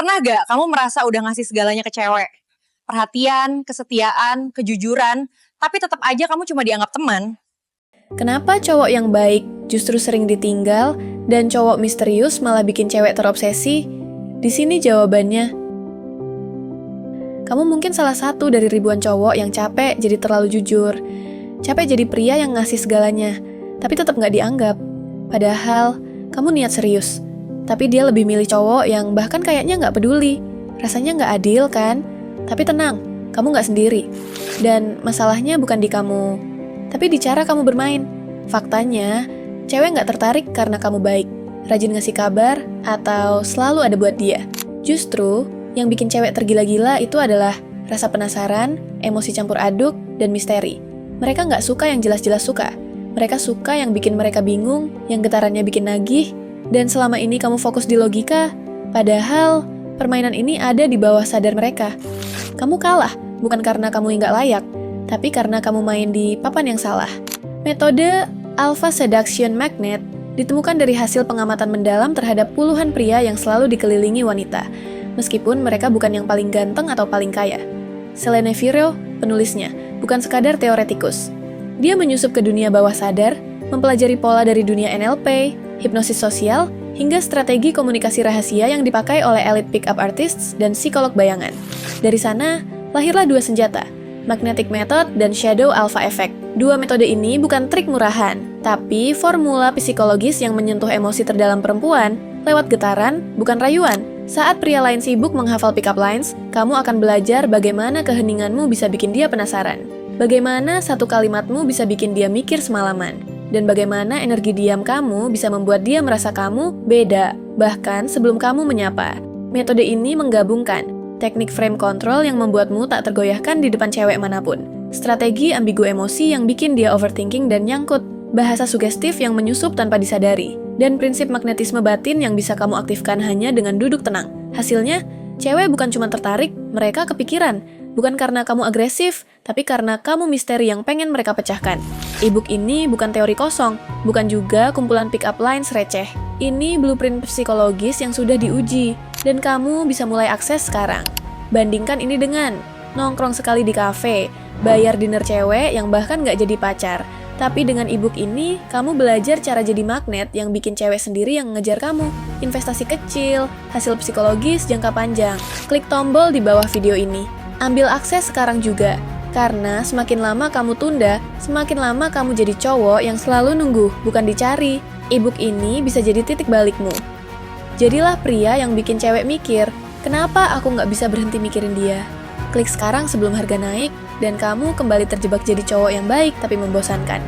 Pernah gak kamu merasa udah ngasih segalanya ke cewek? Perhatian, kesetiaan, kejujuran, tapi tetap aja kamu cuma dianggap teman? Kenapa cowok yang baik justru sering ditinggal dan cowok misterius malah bikin cewek terobsesi? Di sini jawabannya. Kamu mungkin salah satu dari ribuan cowok yang capek jadi terlalu jujur. Capek jadi pria yang ngasih segalanya, tapi tetap nggak dianggap. Padahal, kamu niat serius. Tapi dia lebih milih cowok yang bahkan kayaknya nggak peduli. Rasanya nggak adil kan? Tapi tenang, kamu nggak sendiri. Dan masalahnya bukan di kamu, tapi di cara kamu bermain. Faktanya, cewek nggak tertarik karena kamu baik, rajin ngasih kabar, atau selalu ada buat dia. Justru, yang bikin cewek tergila-gila itu adalah rasa penasaran, emosi campur aduk, dan misteri. Mereka nggak suka yang jelas-jelas suka. Mereka suka yang bikin mereka bingung, yang getarannya bikin nagih, dan selama ini kamu fokus di logika, padahal permainan ini ada di bawah sadar mereka. Kamu kalah, bukan karena kamu nggak layak, tapi karena kamu main di papan yang salah. Metode Alpha Seduction Magnet ditemukan dari hasil pengamatan mendalam terhadap puluhan pria yang selalu dikelilingi wanita, meskipun mereka bukan yang paling ganteng atau paling kaya. Selene Viro, penulisnya, bukan sekadar teoretikus. Dia menyusup ke dunia bawah sadar, mempelajari pola dari dunia NLP, hipnosis sosial, hingga strategi komunikasi rahasia yang dipakai oleh elite pick-up artists dan psikolog bayangan. Dari sana, lahirlah dua senjata, Magnetic Method dan Shadow Alpha Effect. Dua metode ini bukan trik murahan, tapi formula psikologis yang menyentuh emosi terdalam perempuan lewat getaran, bukan rayuan. Saat pria lain sibuk menghafal pick-up lines, kamu akan belajar bagaimana keheninganmu bisa bikin dia penasaran. Bagaimana satu kalimatmu bisa bikin dia mikir semalaman. Dan bagaimana energi diam kamu bisa membuat dia merasa kamu beda, bahkan sebelum kamu menyapa. Metode ini menggabungkan teknik frame control yang membuatmu tak tergoyahkan di depan cewek manapun, strategi ambigu emosi yang bikin dia overthinking dan nyangkut, bahasa sugestif yang menyusup tanpa disadari, dan prinsip magnetisme batin yang bisa kamu aktifkan hanya dengan duduk tenang. Hasilnya, cewek bukan cuma tertarik, mereka kepikiran. Bukan karena kamu agresif, tapi karena kamu misteri yang pengen mereka pecahkan. E-book ini bukan teori kosong, bukan juga kumpulan pick-up lines receh. Ini blueprint psikologis yang sudah diuji, dan kamu bisa mulai akses sekarang. Bandingkan ini dengan nongkrong sekali di kafe, bayar dinner cewek yang bahkan nggak jadi pacar. Tapi dengan e-book ini, kamu belajar cara jadi magnet yang bikin cewek sendiri yang ngejar kamu. Investasi kecil, hasil psikologis jangka panjang. Klik tombol di bawah video ini. Ambil akses sekarang juga, karena semakin lama kamu tunda, semakin lama kamu jadi cowok yang selalu nunggu, bukan dicari. E-book ini bisa jadi titik balikmu. Jadilah pria yang bikin cewek mikir, kenapa aku nggak bisa berhenti mikirin dia? Klik sekarang sebelum harga naik, dan kamu kembali terjebak jadi cowok yang baik tapi membosankan.